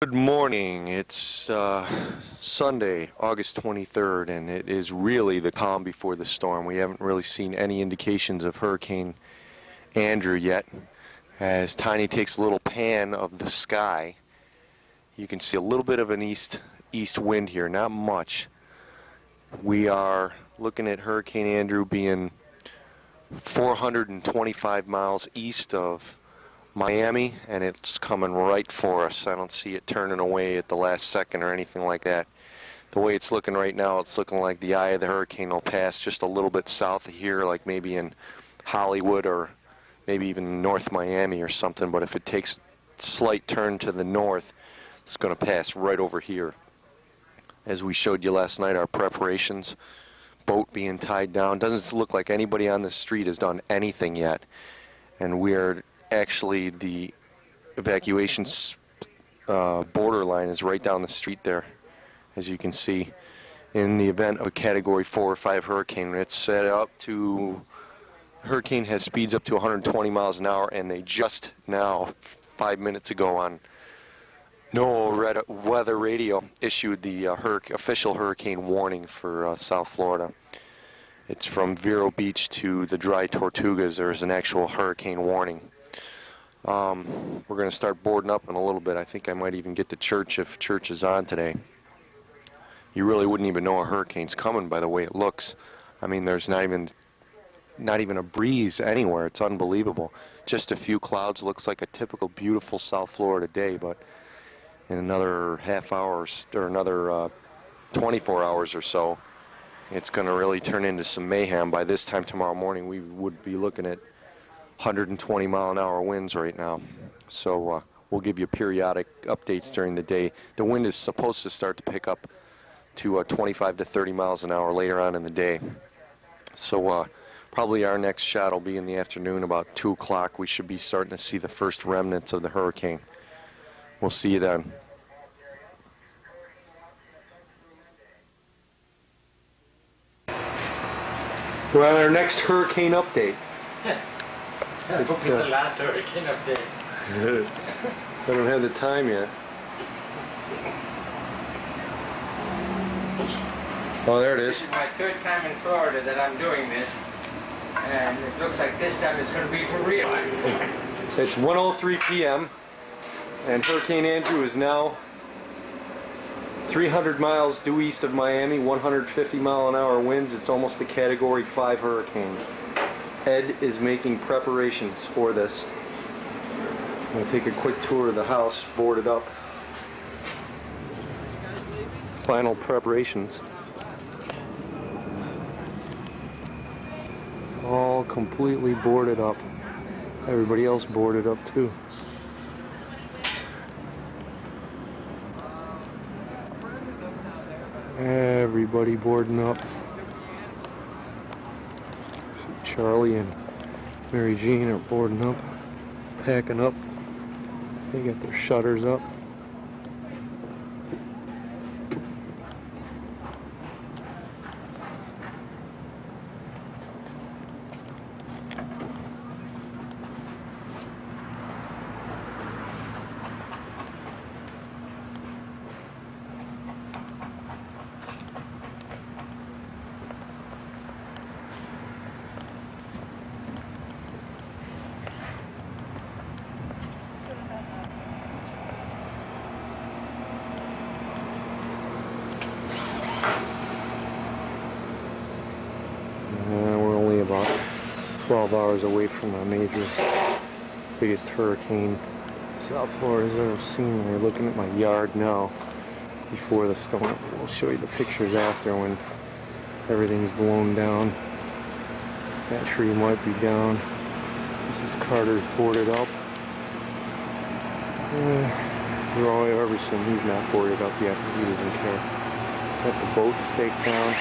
Good morning. It's Sunday, August 23rd, and it is really the calm before the storm. We haven't really seen any indications of Hurricane Andrew yet. As Tiny takes a little pan of the sky, you can see a little bit of an east wind here, not much. We are looking at Hurricane Andrew being 425 miles east of Miami, and it's coming right for us. I don't see it turning away at the last second or anything like that. The way it's looking right now, it's looking like the eye of the hurricane will pass just a little bit south of here, like maybe in Hollywood or maybe even North Miami or something. But if it takes a slight turn to the north, it's going to pass right over here. As we showed you last night, our preparations, boat being tied down. Doesn't look like anybody on the street has done anything yet. And we're actually, the evacuation borderline is right down the street there, as you can see. In the event of a Category 4 or 5 hurricane, it's set up to, hurricane has speeds up to 120 miles an hour, and they just now, 5 minutes ago on NOAA weather radio, issued the official hurricane warning for South Florida. It's from Vero Beach to the Dry Tortugas. There's an actual hurricane warning. We're going to start boarding up in a little bit. I think I might even get to church if church is on today. You really wouldn't even know a hurricane's coming by the way it looks. I mean, there's not even a breeze anywhere. It's unbelievable. Just a few clouds. Looks like a typical beautiful South Florida day, but in another half hour or another 24 hours or so, it's going to really turn into some mayhem. By this time tomorrow morning, we would be looking at 120 mile an hour winds right now. So we'll give you periodic updates during the day. The wind is supposed to start to pick up to 25 to 30 miles an hour later on in the day. So probably our next shot will be in the afternoon about 2 o'clock. We should be starting to see the first remnants of the hurricane. We'll see you then. We're on our next hurricane update. It's the last hurricane update. I don't have the time yet. Oh, there it is. This is my 3rd time in Florida that I'm doing this, and it looks like this time it's going to be for real. It's 1:03 p.m. and Hurricane Andrew is now 300 miles due east of Miami, 150 mile an hour winds. It's almost a Category 5 hurricane. Ed is making preparations for this. I'm going to take a quick tour of the house, boarded up. Final preparations. All completely boarded up. Everybody else boarded up too. Everybody boarding up. Charlie and Mary Jean are boarding up, packing up. They got their shutters up. We're only about 12 hours away from our biggest hurricane South Florida's ever seen. We're looking at my yard now before the storm. We'll show you the pictures after when everything's blown down. That tree might be down. Mrs. Carter's boarded up. Roy Everson, he's not boarded up yet. He doesn't care. Got the boat staked down.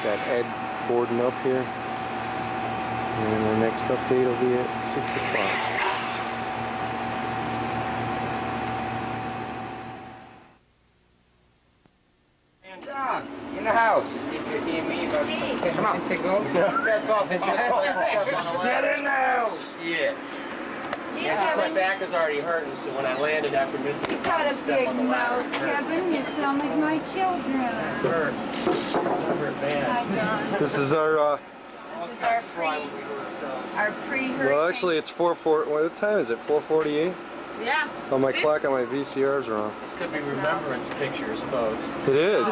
Got Ed boarding up here. And our next update will be at 6 o'clock. And John, in the house. Did you hear me about something? Come on. Get in the house. Yeah. Yeah, my back is already hurting, so when I landed after missing the Got a step big on the mouth, ladder, it Kevin. You sound like my children. hurt. It hurt bad. Hi, John. This is our, This is our pre-hurricane. well, actually it's 4:40, what time is it, 4:48? Yeah. Oh, my clock on my VCR's wrong. This could be remembrance pictures, folks. It is.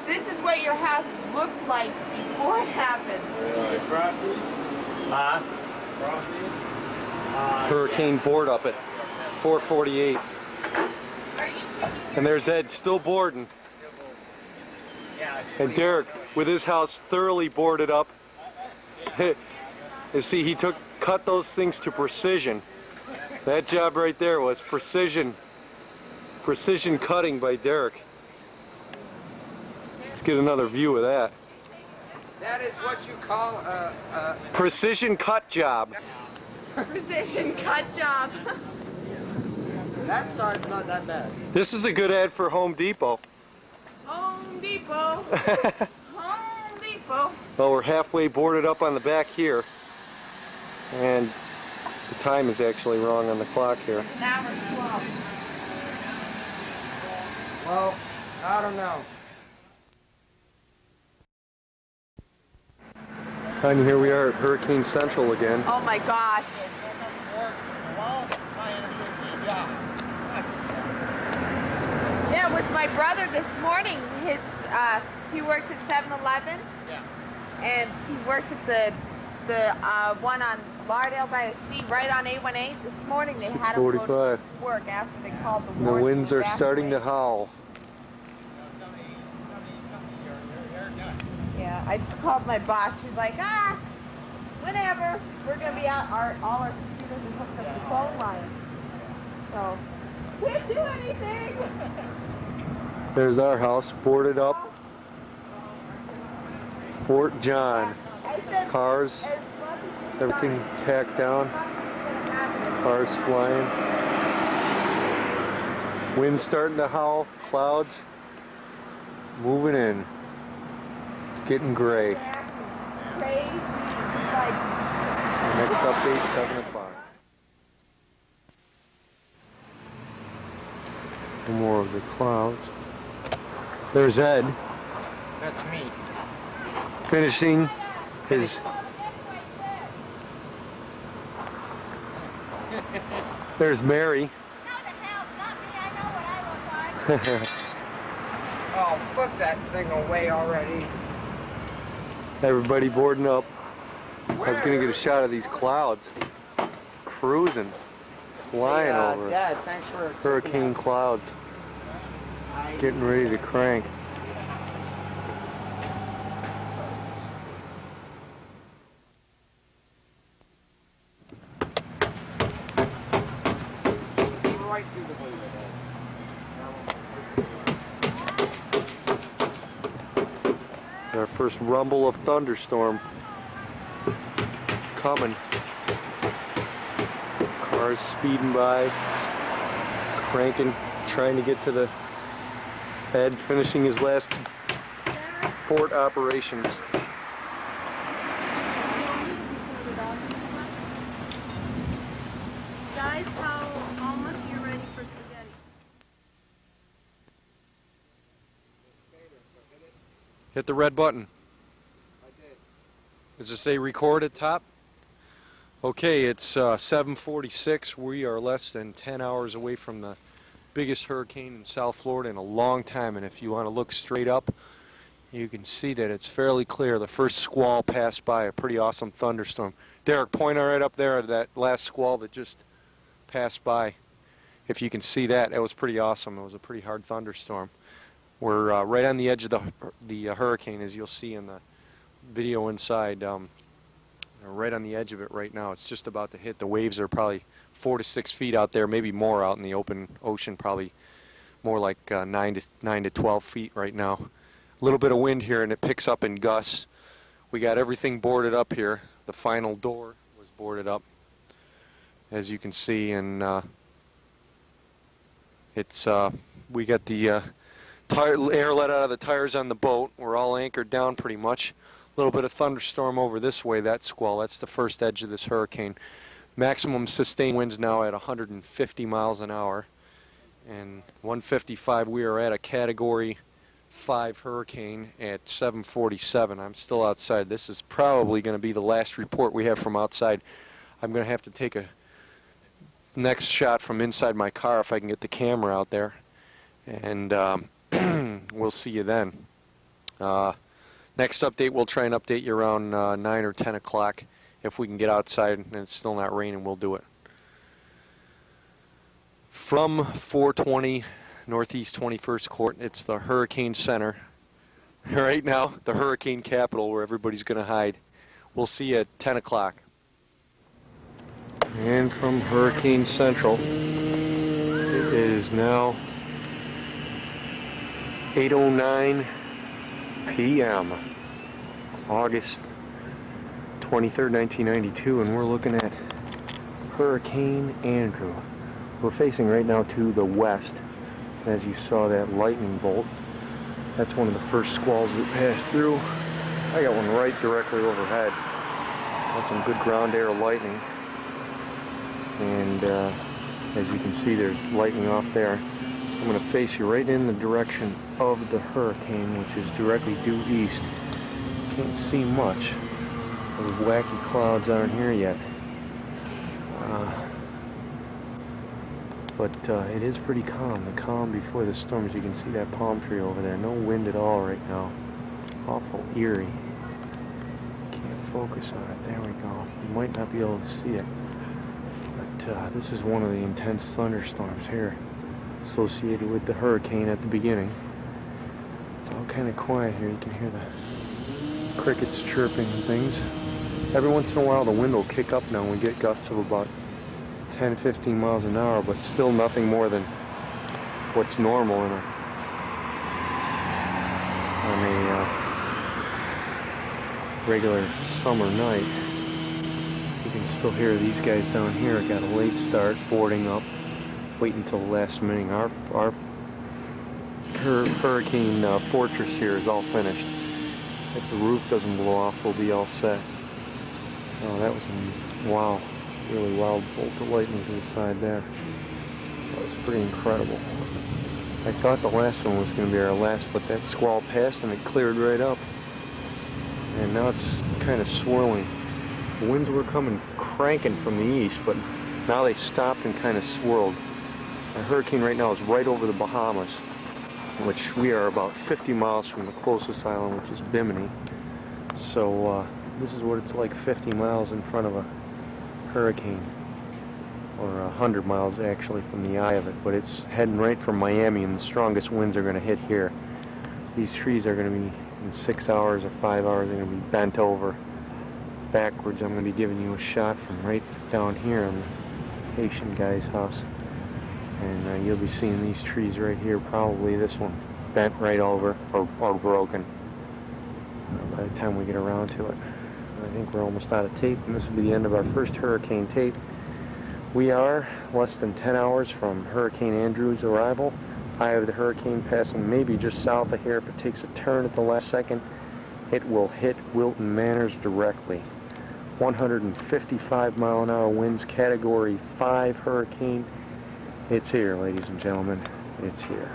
This is what your house looked like before it happened. Really? Frosties? Frosties? Hurricane board up at 4:48. And there's Ed still boarding. And Derek with his house thoroughly boarded up. You see, he cut those things to precision. That job right there was precision cutting by Derek. Let's get another view of that. That is what you call a Precision cut job. Precision cut job. that side's not that bad. This is a good ad for Home Depot. Home Depot. Home Depot. Well, we're halfway boarded up on the back here. And the time is actually wrong on the clock here. Now we're 12. Well, I don't know. And here we are at Hurricane Central again. Oh my gosh. Yeah, with my brother this morning, he works at 7-Eleven. Yeah. And he works at the one on Lauderdale by the sea, right on A18. This morning they had him go to 6:45. work after they called the And the warden winds to are starting to evacuate. howl. Yeah, I just called my boss. She's like, whatever. We're gonna be out. All our computers are hooked up to phone lines, so can't do anything. There's our house boarded up. Fort John. I said, Cars, as much as we everything thought tacked down. it was gonna happen, Cars flying. Wind starting to howl. Clouds moving in. It's getting gray. crazy, like, Next update, 7 o'clock. No more of the clouds. There's Ed That's me. finishing his... There's Mary. Oh, put that thing away already. Everybody boarding up. I was going to get a shot of these clouds cruising, flying over us. Dad, thanks for Hurricane clouds getting ready to crank. right through the window. Our first rumble of thunderstorm coming. Cars speeding by, cranking, trying to get to the Ed finishing his last fort operations. guys, how almost you're ready for spaghetti. Hit the red button. I did. Does it say record at top? Okay, it's 7:46. We are less than 10 hours away from the biggest hurricane in South Florida in a long time, and if you want to look straight up, you can see that it's fairly clear. The first squall passed by, a pretty awesome thunderstorm. Derek, point right up there at that last squall that just passed by. If you can see that, it was pretty awesome. It was a pretty hard thunderstorm. We're right on the edge of the hurricane, as you'll see in the video inside. Right on the edge of it right now. It's just about to hit. The waves are probably 4 to 6 feet out there, maybe more out in the open ocean, probably more like 9 to 12 feet right now. A little bit of wind here, and it picks up in gusts. We got everything boarded up here. The final door was boarded up, as you can see, and we got the air let out of the tires on the boat. We're all anchored down pretty much. A little bit of thunderstorm over this way, that squall. That's the first edge of this hurricane. Maximum sustained winds now at 150 miles an hour. And 155, we are at a Category 5 hurricane at 7:47. I'm still outside. This is probably going to be the last report we have from outside. I'm going to have to take a next shot from inside my car if I can get the camera out there. And we'll see you then. Next update, we'll try and update you around 9 or 10 o'clock. If we can get outside and it's still not raining, we'll do it. From 420 Northeast 21st Court, it's the Hurricane Center. Right now, the hurricane capital where everybody's going to hide. We'll see you at 10 o'clock. And from Hurricane Central, it is now 8:09 p.m. August 23rd, 1992, and we're looking at Hurricane Andrew. We're facing right now to the west. As you saw that lightning bolt, that's one of the first squalls that passed through. I got one right directly overhead. That's some good ground air lightning. And as you can see, there's lightning off there. I'm going to face you right in the direction of the hurricane, which is directly due east. Can't see much of the wacky clouds aren't here yet. But it is pretty calm. The calm before the storm. As you can see that palm tree over there. No wind at all right now. Awful eerie. Can't focus on it. There we go. You might not be able to see it. But this is one of the intense thunderstorms here associated with the hurricane at the beginning. It's all kind of quiet here. You can hear the crickets chirping and things. Every once in a while the wind will kick up now and we get gusts of about 10-15 miles an hour, but still nothing more than what's normal on a regular summer night. You can still hear these guys down here got a late start boarding up, waiting until the last minute. Our hurricane fortress here is all finished. If the roof doesn't blow off, we'll be all set. Oh, that was wow. Really wild bolt of lightning to the side there. That was pretty incredible. I thought the last one was going to be our last, but that squall passed and it cleared right up. And now it's kind of swirling. The winds were coming cranking from the east, but now they stopped and kind of swirled. Our hurricane right now is right over the Bahamas, which we are about 50 miles from the closest island, which is Bimini. So this is what it's like 50 miles in front of a hurricane, or 100 miles actually from the eye of it, but it's heading right for Miami and the strongest winds are going to hit here. These trees are going to be in 6 hours or 5 hours, they're going to be bent over backwards. I'm going to be giving you a shot from right down here on the Haitian guy's house, and you'll be seeing these trees right here, probably this one bent right over or broken by the time we get around to it. I think we're almost out of tape, and this will be the end of our first hurricane tape. We are less than 10 hours from Hurricane Andrew's arrival. Eye of the hurricane passing maybe just south of here. If it takes a turn at the last second, it will hit Wilton Manors directly. 155 mile an hour winds, Category 5 hurricane. It's here, ladies and gentlemen. It's here.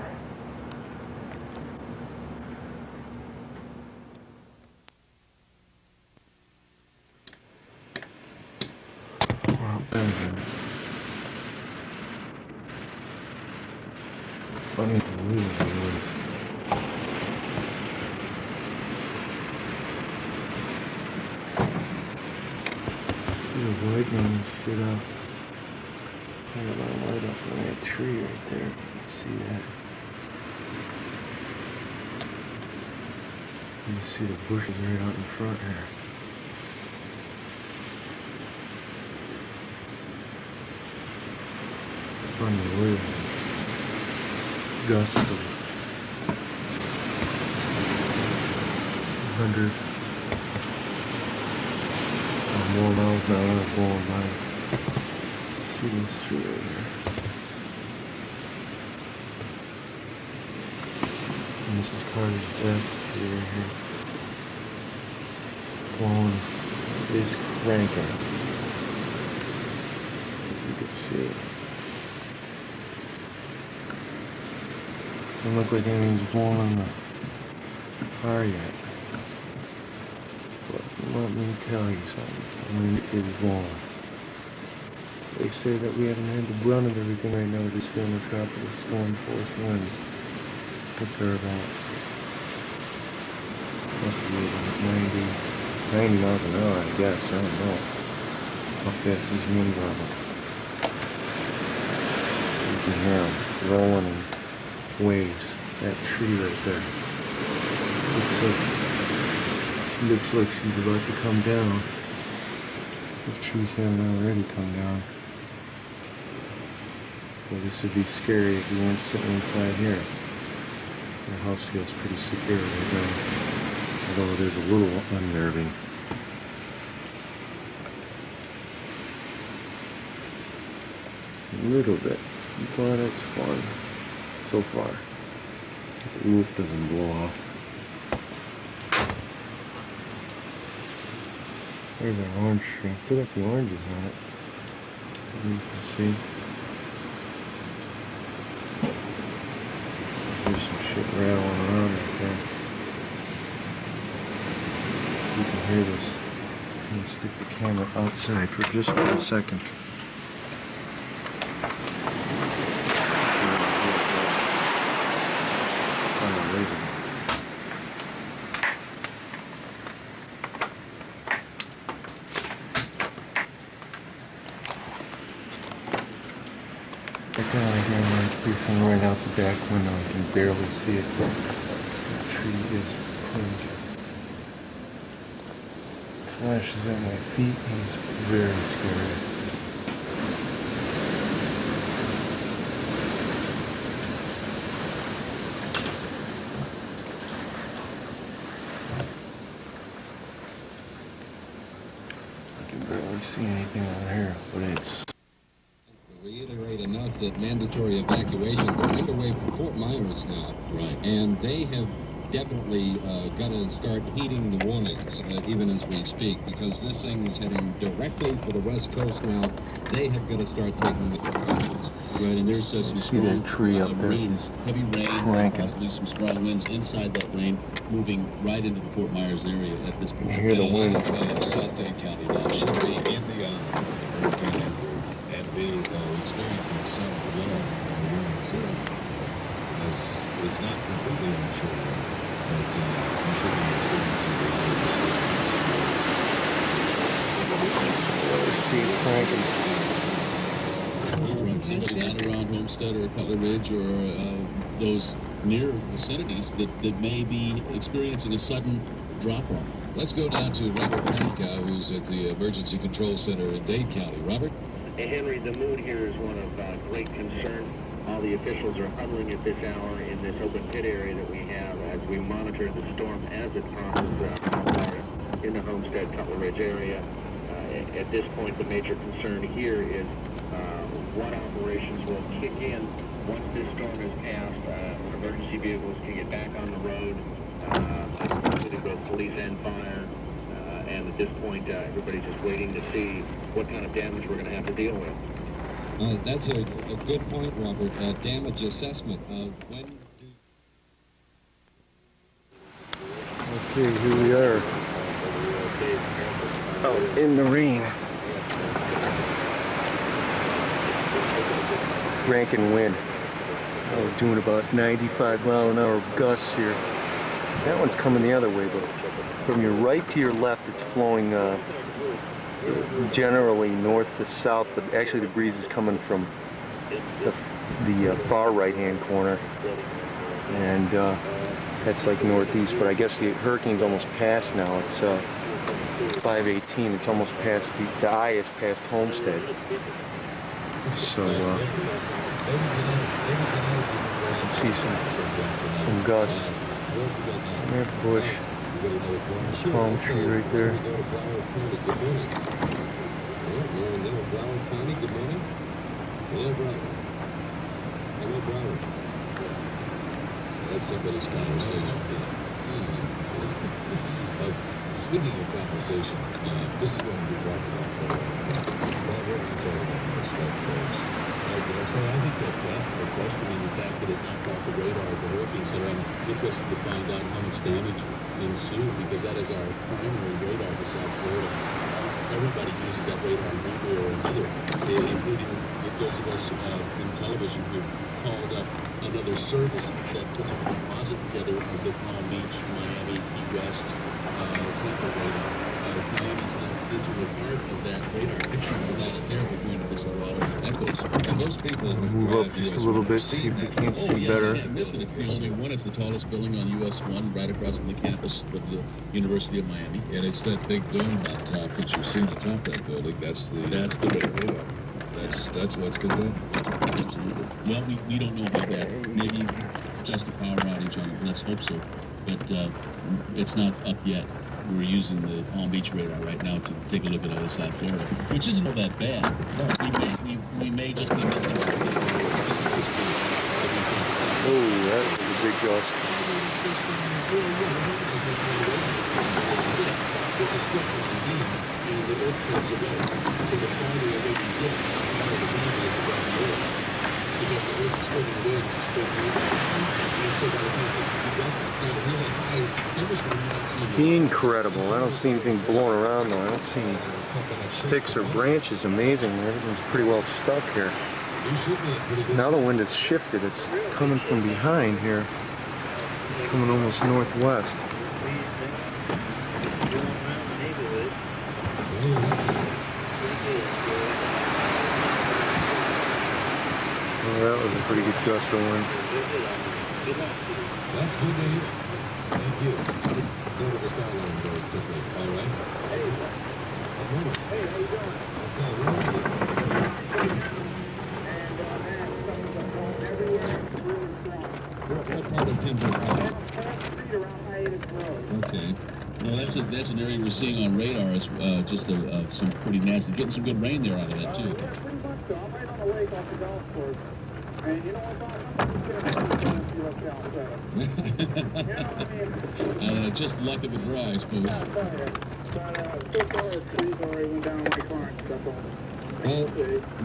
Unbelievable. See the lightning shit up. I got a light up on that tree right there. See that? You can see the bushes right out in front here. It's unbelievable. Gusts of 100 or more miles an hour blowing by. See this tree right here. And this is Carter's death tree right here. Blowing is cranking. You can see. Doesn't look like anything's blown on the car yet. But let me tell you something. Wind is blowing. They say that we haven't had the brunt of everything right now. We're just feeling the tropical storm force winds. Which are about, must be about 90 miles an hour, I guess. I don't know how fast these winds are. You can hear them rolling in waves. That tree right there. Looks like she's about to come down. The trees haven't already come down. Well, this would be scary if you weren't sitting inside here. The house feels pretty secure right now, although it is a little unnerving. A little bit, but it's fun so far. The roof doesn't blow off. There's our orange tree. Still got the oranges on it. You can see. There's some shit rattling around right there. You can hear this. I'm gonna stick the camera outside for just 1 second. I got out here and I'm facing right out the back window. I can barely see it, but the tree is huge. Flashes at my feet and it's very scary. I can barely see anything on here, but it's reiterate enough that mandatory evacuations are underway from Fort Myers now. Right. And they have definitely got to start heeding the warnings, even as we speak, because this thing is heading directly for the West Coast now. They have got to start taking the precautions. Right, and there's some strong tree up there. rain, heavy rain, cranking. possibly some strong winds inside that rain, moving right into the Fort Myers area at this point. You hear the wind. South Dade County now should be in the and be experiencing some flow in the wind, so it's not completely unsure, but I'm sure we're experiencing down around Homestead or Cutler Ridge or those near vicinities that may be experiencing a sudden drop-off. Let's go down to Robert Panica, who's at the Emergency Control Center in Dade County. Robert? Hey, Henry, the mood here is one of great concern. All the officials are huddling at this hour in this open pit area that we have as we monitor the storm as it crosses in the Homestead, Cutler Ridge area. At this point, the major concern here is what operations will kick in once this storm is passed. Emergency vehicles can get back on the road, including both police and fire. And at this point, everybody's just waiting to see what kind of damage we're going to have to deal with. That's a good point, Robert. Damage assessment. Okay, here we are. Out in the rain. Cranking wind. We're doing about 95 mile an hour gusts here. That one's coming the other way, but from your right to your left, it's flowing generally north to south, but actually the breeze is coming from the far right-hand corner, and that's like northeast, but I guess the hurricane's almost past now. It's 5:18. It's almost past, the eye is past Homestead. So see some gusts. There's a bush. Palm tree right there. Good morning. Hello, Brian. Hello, Brian. That's somebody's conversation. Speaking of conversation, this is going to be talking about for a long time. What are you talking about most? So I think that that's the question, and the fact that it knocked off the radar of the Hurricane Center. I'm interested to find out how much damage ensued, because that is our primary radar for South Florida. Everybody uses that radar in one way or another, including those of us in television who called up another service that puts a composite together of the Palm Beach, Miami, Key West, Tampa radar. Miami's an integral part of that radar picture. Without it there, we're going to miss a lot of echoes. And most people who Move up just a little bit, see if we can't see better. You can't miss it. It's the only one. It's the tallest building on US 1, right across from the campus of the University of Miami. And it's that big dome on top that you see on the top of that building. That's the radar. That's what's been done. Absolutely. Well, we don't know about that. Maybe just a power outage on it. Let's hope so. But it's not up yet. We're using the Palm Beach radar right now to take a look at all of South Florida, which isn't all that bad. No. We may just be missing something. Oh, that was a big gust. It's a strip of the beam, and the earth comes away. So the farther away you get, the farther the beam is from the earth. Because the earth is spinning away, it's just spinning away. And so by the time this dust, it's not a really high temperature, you're not seeing it. Incredible. I don't see anything blowing around though. I don't see any sticks or branches. Amazing. Everything's pretty well stuck here. Now the wind has shifted. It's coming from behind here. It's coming almost northwest. Oh, that was a pretty good gust of wind. That's good to hear. Thank you. Let's go to the skyline very quickly. All right. Hey. Hey, how you doing? What part of Pembroke? Okay. Well, that's an area we're seeing on radar. Is just some pretty nasty. Getting some good rain there out of that too. Yeah, pretty much so. I'm right on the lake off the golf course. And you know what's just luck of the draw, I suppose. Yeah, but so far the trees already went down on my car and stuff on. Well,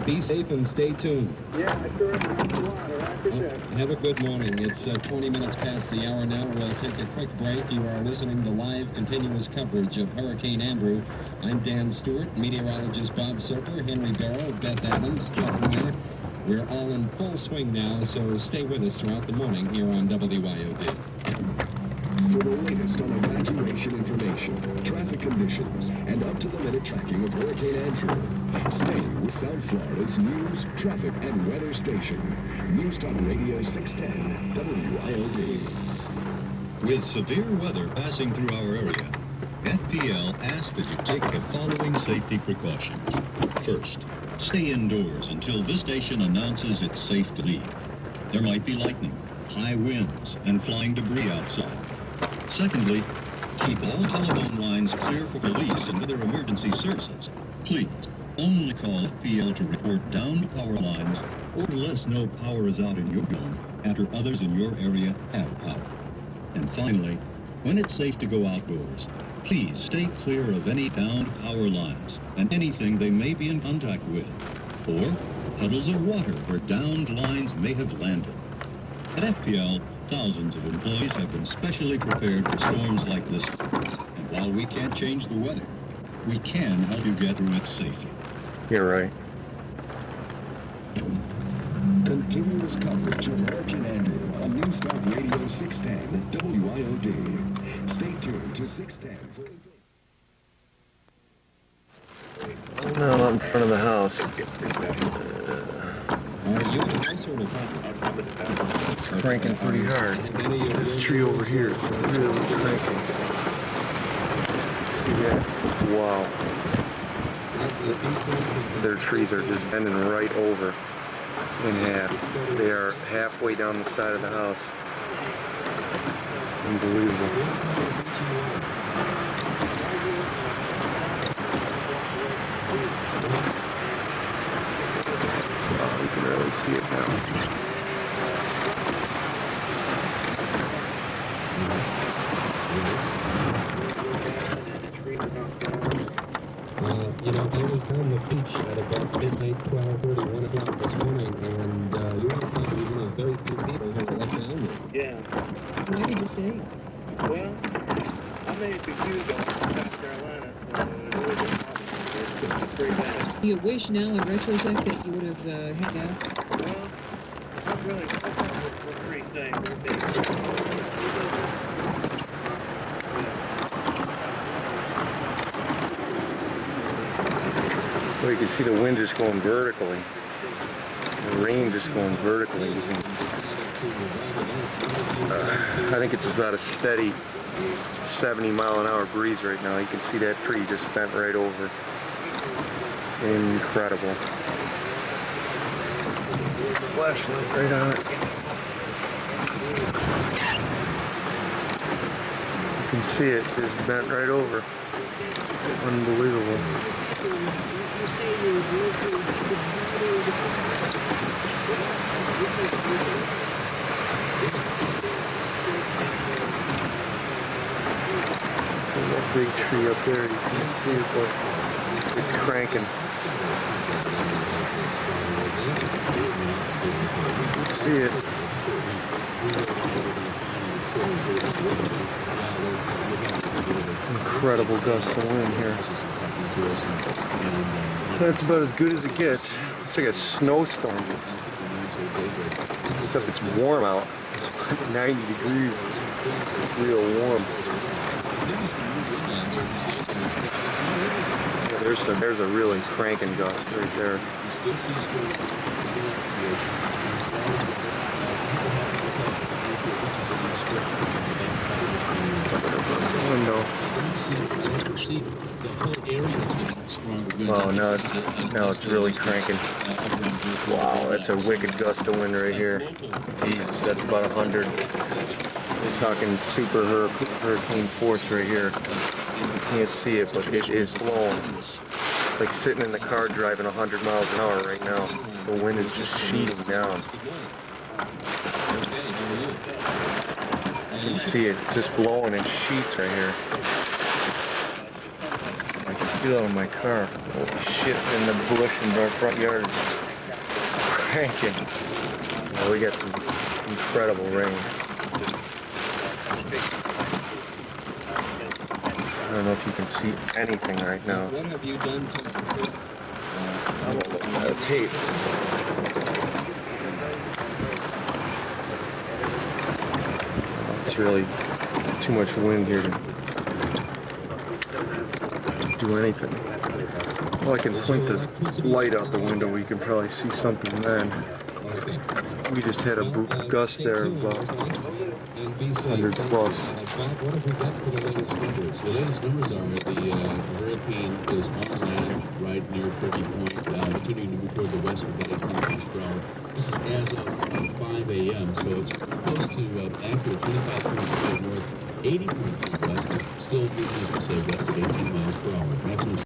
be safe and stay tuned. Yeah, I sure am. Thanks a lot. All right, good day. Have a good morning. It's 20 minutes past the hour now. We'll take a quick break. You are listening to live continuous coverage of Hurricane Andrew. I'm Dan Stewart, meteorologist Bob Soper, Henry Barrow, Beth Adams, Chuck Miller. We're all in full swing now, so stay with us throughout the morning here on WYOD. For the latest on evacuation information, traffic conditions, and up-to-the-minute tracking of Hurricane Andrew, stay with South Florida's news, traffic, and weather station. News Talk Radio 610, WYOD. With severe weather passing through our area, FPL asks that you take the following safety precautions. First, stay indoors until this station announces it's safe to leave. There might be lightning, high winds, and flying debris outside. Secondly, keep all telephone lines clear for police and other emergency services. Please, only call FPL to report downed power lines or to let us know power is out in your home after others in your area have power. And finally, when it's safe to go outdoors, please stay clear of any downed power lines and anything they may be in contact with, or puddles of water where downed lines may have landed. At FPL, thousands of employees have been specially prepared for storms like this. And while we can't change the weather, we can help you get through it safely. You're right. Continuous coverage of Hurricane Andrew on News Talk Radio 610 WYOD. Stay tuned to 610 for No, not in front of the house. It's cranking pretty hard. This tree over here is really cranking. See that? Wow. Their trees are just bending right over in half. They are halfway down the side of the house. Unbelievable. You can really see it now. You know, I was on the beach at about midnight, 12:30, 1 o'clock this morning, and you were probably one of the very few people who were left down there. Yeah. Why did you stay? Well, I made it to Cuba, South Carolina, so it really didn't bother me. It's pretty bad. Do you wish now, in retrospect, that you would have headed out? Well, not really. We're pretty safe. We're big. Well, you can see the wind just going vertically. The rain just going vertically. I think it's about a steady 70-mile-an-hour breeze right now. You can see that tree just bent right over. Incredible. Flashlight right on it. You can see it just bent right over. Unbelievable. That big tree up there, you can see it, but it's cranking. You can see it. Incredible gust of wind here. That's about as good as it gets. It's like a snowstorm. Except it's warm out. It's 90 degrees. It's real warm. Yeah, there's a really cranking gust right there. Window. Oh, now it's really cranking. Wow, that's a wicked gust of wind right here. Jesus, that's about 100. We're talking super hurricane force right here. You can't see it, but it is blowing. It's like sitting in the car driving 100 miles an hour right now. The wind is just sheeting down. You can see it, it's just blowing in sheets right here. I can feel it in my car. Holy shit, in the bush in our front yard is just cranking. Oh, we got some incredible rain. I don't know if you can see anything right now. What have you done to I'm almost out of tape. It's really too much wind here to do anything. Well, I can point the light out the window. We can probably see something then. We just had a gust there of about 100 plus. What have we got for the latest numbers? The latest numbers are the hurricane is on land right near Turkey Point, continuing to move toward the west with about 18 miles per hour. This is as of 5 a.m., so it's close to accurate 25.5 north, 80.2 west, still moving, as we say, west at 18 miles per hour. Maximum